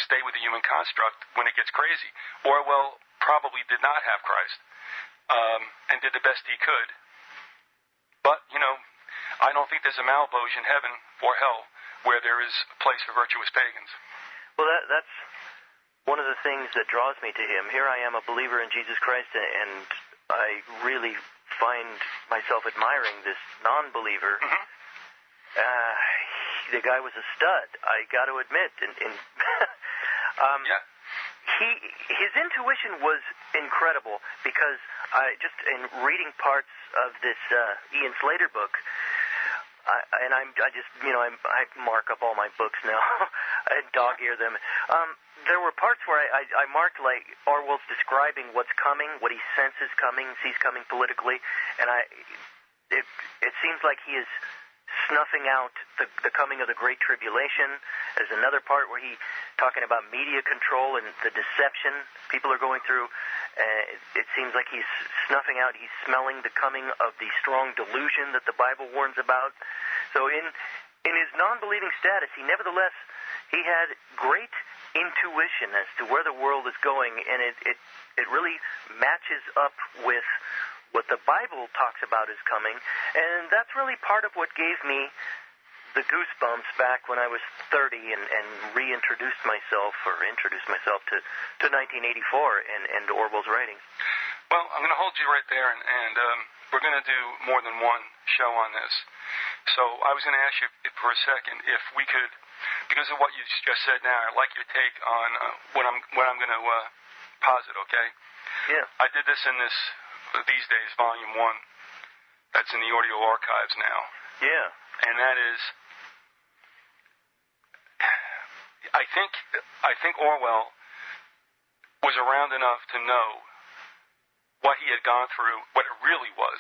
stay with the human construct when it gets crazy. Orwell probably did not have Christ, and did the best he could. But, I don't think there's a Malboge in heaven or hell where there is a place for virtuous pagans. Well, that's one of the things that draws me to him. Here I am, a believer in Jesus Christ, and I really find myself admiring this non-believer. Mm-hmm. The guy was a stud, I got to admit. Yeah. His intuition was incredible, because just in reading parts of this Ian Slater book, I mark up all my books now. I dog ear them. There were parts where I marked, like, Orwell's describing what's coming, what he senses coming, sees coming politically, and it seems like he is snuffing out the coming of the Great Tribulation. There's another part where he's talking about media control and the deception people are going through. It seems like he's snuffing out, he's smelling the coming of the strong delusion that the Bible warns about. So in his non-believing status, he had great intuition as to where the world is going, and it really matches up with what the Bible talks about is coming, and that's really part of what gave me the goosebumps back when I was 30 and introduced myself to 1984 and Orwell's writings. Well, I'm going to hold you right there, and we're going to do more than one show on this. So I was going to ask you for a second if we could, because of what you just said now, I'd like your take on what I'm going to posit, okay? Yeah. I did this in these days, Volume 1. That's in the audio archives now. Yeah. And that is, I think Orwell was around enough to know what he had gone through, what it really was,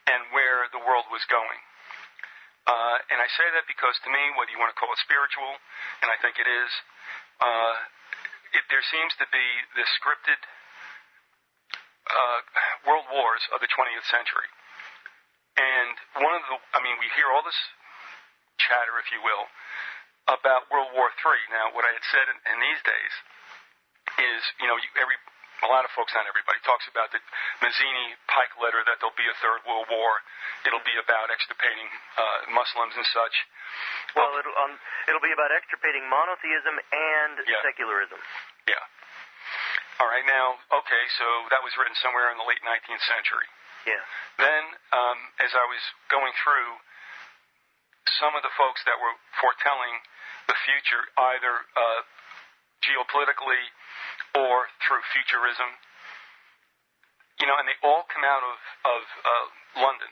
and where the world was going. And I say that because, to me, whether you want to call it spiritual, and I think it is, there seems to be this scripted world wars of the 20th century. And we hear all this chatter, if you will, about World War III. Now, what I had said in these days is, a lot of folks, not everybody, talks about the Mazzini-Pike letter that there'll be a third World War. It'll be about extirpating Muslims and such. Well, it'll be about extirpating monotheism and secularism. Yeah. All right, now, okay, so that was written somewhere in the late 19th century. Yeah. Then, as I was going through, some of the folks that were foretelling the future, either geopolitically or through futurism, and they all come out of London.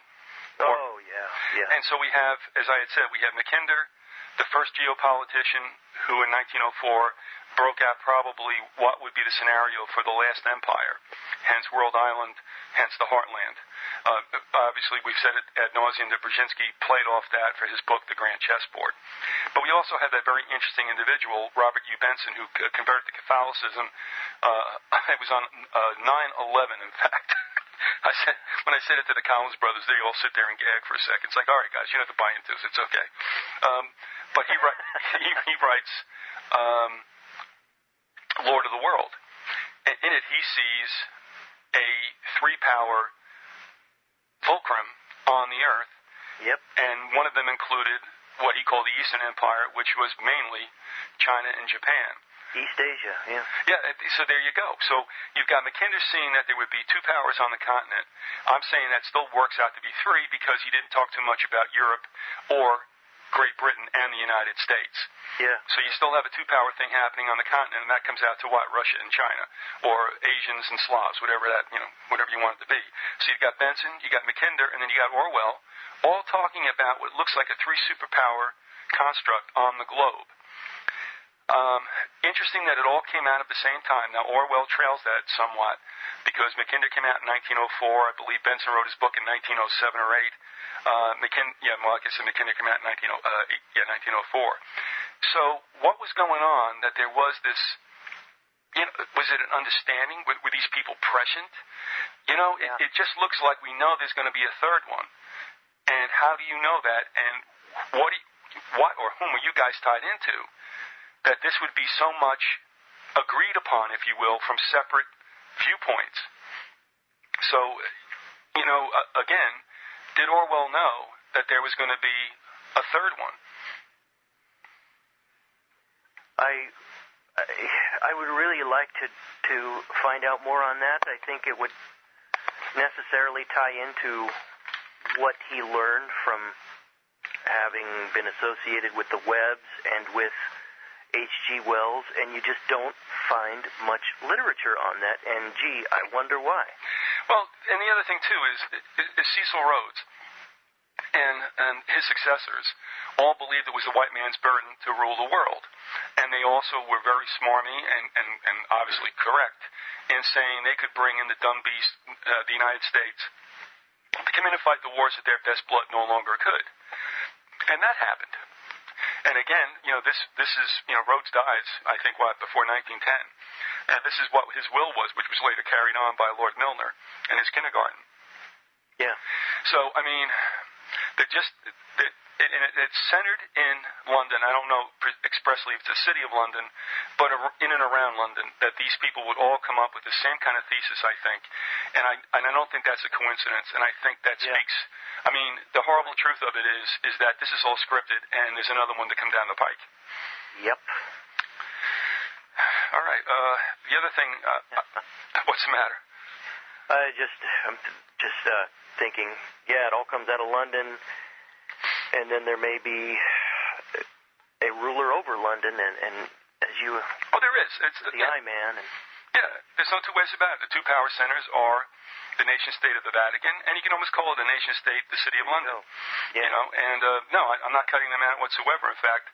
Oh, yeah. And so we have, as I had said, we have Mackinder, the first geopolitician who in 1904 broke out probably what would be the scenario for the last empire, hence World Island, hence the Heartland. Obviously, we've said it ad nauseum that Brzezinski played off that for his book, The Grand Chessboard. But we also have that very interesting individual, Robert U. Benson, who converted to Catholicism. It was on 9/11, in fact. When I said it to the Collins brothers, they all sit there and gag for a second. It's like, all right, guys, you don't have to buy into this. It's okay. But he writes Lord of the World. And in it, he sees a three-power fulcrum on the earth. Yep. And one of them included what he called the Eastern Empire, which was mainly China and Japan. East Asia, yeah. Yeah, so there you go. So you've got Mackinder seeing that there would be two powers on the continent. I'm saying that still works out to be three because he didn't talk too much about Europe or Great Britain and the United States. Yeah. So you still have a two-power thing happening on the continent, and that comes out to what? Russia and China, or Asians and Slavs, whatever you want it to be. So you've got Benson, you got Mackinder, and then you got Orwell, all talking about what looks like a three-superpower construct on the globe. Interesting that it all came out at the same time. Now, Orwell trails that somewhat because Mackinder came out in 1904. I believe Benson wrote his book in 1907 or 8. Mackinder came out in 1904. So what was going on that there was this, was it an understanding? Were these people prescient? It just looks like we know there's going to be a third one. And how do you know that? And what or whom are you guys tied into? That this would be so much agreed upon, if you will, from separate viewpoints. So, again, did Orwell know that there was going to be a third one? I would really like to find out more on that. I think it would necessarily tie into what he learned from having been associated with the Webbs and with H.G. Wells, and you just don't find much literature on that, and gee, I wonder why. Well, and the other thing, too, is Cecil Rhodes. And and his successors all believed it was the white man's burden to rule the world. And they also were very smarmy and obviously correct in saying they could bring in the dumb beast, the United States, to come in and fight the wars that their best blood no longer could. And that happened. And again, this is, Rhodes dies, I think, before 1910. And this is what his will was, which was later carried on by Lord Milner in his kindergarten. Yeah. So, I mean, it's centered in London. I don't know expressly if it's the city of London, but in and around London, that these people would all come up with the same kind of thesis, I think. And I don't think that's a coincidence. And I think that speaks. I mean, the horrible truth of it is that this is all scripted, and there's another one to come down the pike. Yep. All right. The other thing, what's the matter? I'm just thinking, it all comes out of London, and then there may be a ruler over London, and as you... Oh, there is. It's the I-Man. Yeah, there's no two ways about it. The two power centers are the nation-state of the Vatican, and you can almost call it the nation-state, the city of London. Yeah. No, I'm not cutting them out whatsoever. In fact,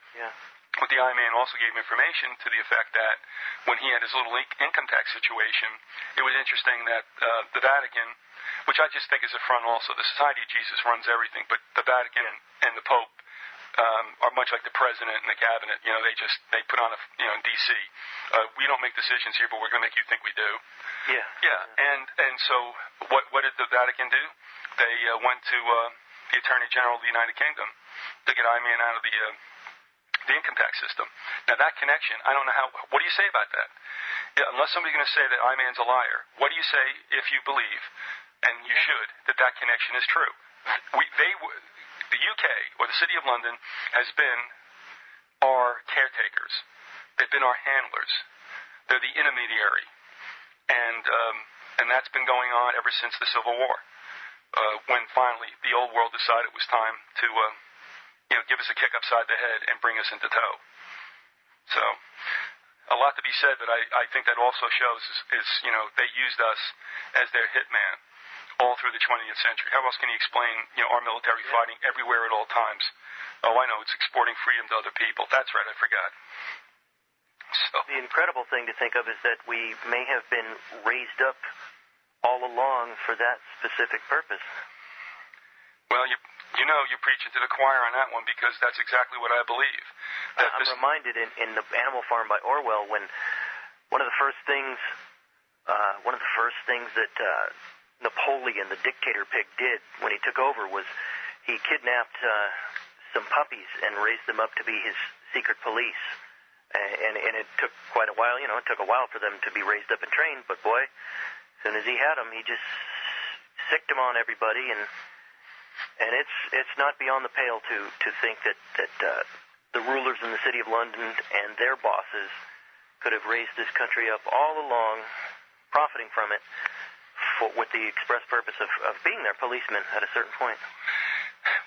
what the I-Man also gave information to the effect that when he had his little income tax situation, it was interesting that the Vatican, which I just think is a front also, the Society of Jesus runs everything, but the Vatican and the Pope are much like the president and the cabinet. They put on in D.C. We don't make decisions here, but we're going to make you think we do. Yeah. And so what did the Vatican do? They went to the Attorney General of the United Kingdom to get I-Man out of the income tax system. Now that connection, I don't know how. What do you say about that? Unless somebody's going to say that I-Man's a liar, what do you say if you believe, and you should, that connection is true? The UK or the City of London has been our caretakers. They've been our handlers. They're the intermediary, and that's been going on ever since the Civil War, when finally the old world decided it was time to give us a kick upside the head and bring us into tow. So, a lot to be said, but I think that also shows is they used us as their hitman all through the 20th century. How else can you explain, our military fighting everywhere at all times? Oh, I know, it's exporting freedom to other people. That's right, I forgot. So. The incredible thing to think of is that we may have been raised up all along for that specific purpose. Well, you're preaching to the choir on that one, because that's exactly what I believe. I'm reminded in the Animal Farm by Orwell, when one of the first things that Napoleon, the dictator pig, did when he took over was he kidnapped some puppies and raised them up to be his secret police. And it took quite a while, it took a while for them to be raised up and trained, but boy, as soon as he had them, he just sicked them on everybody, and it's not beyond the pale to think that the rulers in the City of London and their bosses could have raised this country up all along, profiting from it, with the express purpose of being their policemen at a certain point.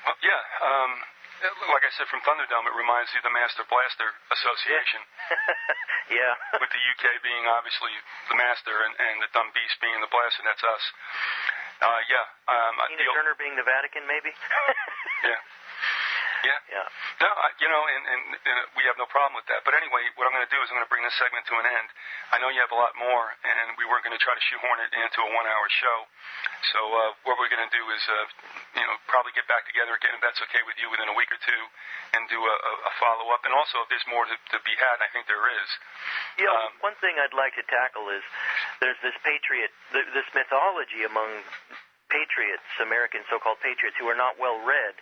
Well, like I said, from Thunderdome, it reminds you of the Master Blaster Association. Yeah. With the UK being obviously the master and the dumb beast being the blaster, that's us. Tina Turner being the Vatican, maybe? Yeah. No, and we have no problem with that. But anyway, what I'm going to do is I'm going to bring this segment to an end. I know you have a lot more, and we weren't going to try to shoehorn it into a 1-hour show. So what we're going to do is, probably get back together again, if that's okay with you, within a week or two, and do a follow-up. And also, if there's more to be had, I think there is. One thing I'd like to tackle is there's this this mythology among patriots, American so-called patriots, who are not well read.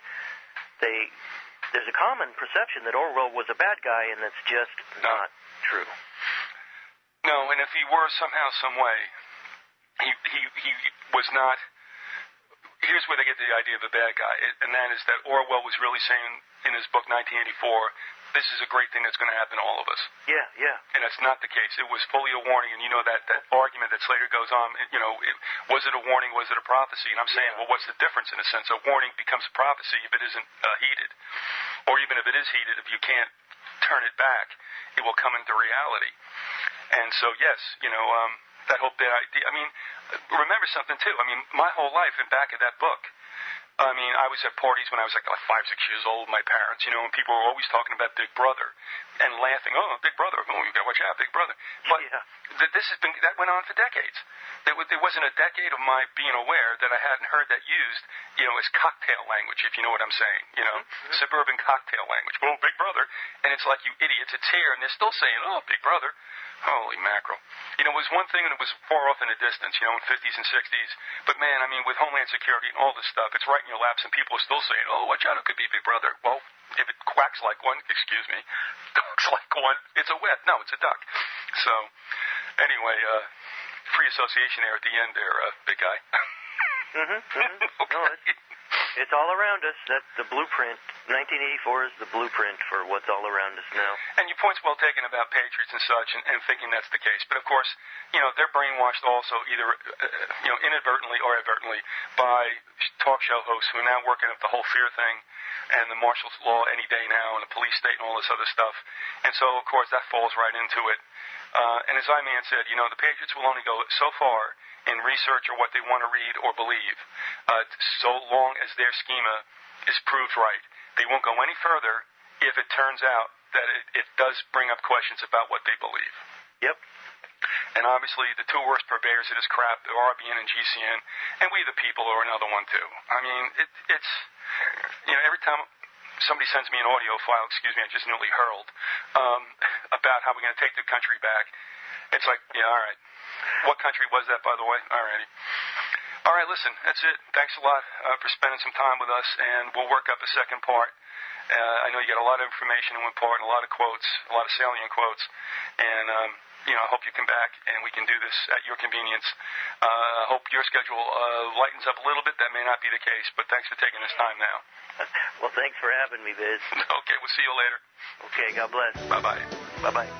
There's a common perception that Orwell was a bad guy, and that's just not true. No, and if he were somehow, some way, he was not. Here's where they get the idea of a bad guy, and that is that Orwell was really saying in his book 1984, this is a great thing that's going to happen to all of us. Yeah. And that's not the case. It was fully a warning, and that argument that later goes on, was it a warning, was it a prophecy? And I'm saying, well, what's the difference in a sense? A warning becomes a prophecy if it isn't heeded. Or even if it is heeded, if you can't turn it back, it will come into reality. And so, yes, that whole bad idea. I mean, remember something, too. I mean, my whole life in back of that book, I mean, I was at parties when I was like 5, 6 years old with my parents, you know, and people were always talking about Big Brother and laughing, oh, Big Brother, oh, you got to watch out, Big Brother. But that went on for decades. There wasn't a decade of my being aware that I hadn't heard that used, you know, as cocktail language, if you know what I'm saying, you know, suburban cocktail language. Oh, Big Brother. And it's like, you idiots, it's here, and they're still saying, oh, Big Brother. Holy mackerel. You know, it was one thing and it was far off in the distance, you know, in 50s and 60s. But, man, I mean, with Homeland Security and all this stuff, it's right in your laps, and people are still saying, oh, watch out, it could be Big Brother. Well, if it quacks like one, quacks like one, it's a whip. No, it's a duck. So, anyway, free association there at the end there, big guy. Okay. No, it's all around us. That's the blueprint. 1984 is the blueprint for what's all around us now. And your point's well taken about patriots and such, and thinking that's the case. But of course, you know, they're brainwashed also either, you know, inadvertently or advertently by talk show hosts who are now working up the whole fear thing and the martial law any day now and the police state and all this other stuff. And so, of course, that falls right into it. And as I-Man said, you know, the patriots will only go so far in research or what they want to read or believe, so long as their schema is proved right. They won't go any further if it turns out that it does bring up questions about what they believe. Yep. And obviously, the two worst purveyors of this crap are RBN and GCN, and we the people are another one too. I mean, it's, you know, every time somebody sends me an audio file, excuse me, I just nearly hurled, about how we're going to take the country back, it's like, yeah, all right. What country was that, by the way? Alrighty. All right, listen, that's it. Thanks a lot for spending some time with us, and we'll work up a second part. I know you got a lot of information in one part and a lot of quotes, a lot of salient quotes, and, you know, I hope you come back and we can do this at your convenience. I hope your schedule lightens up a little bit. That may not be the case, but thanks for taking this time now. Well, thanks for having me, Biz. Okay, we'll see you later. Okay, God bless. Bye-bye. Bye-bye.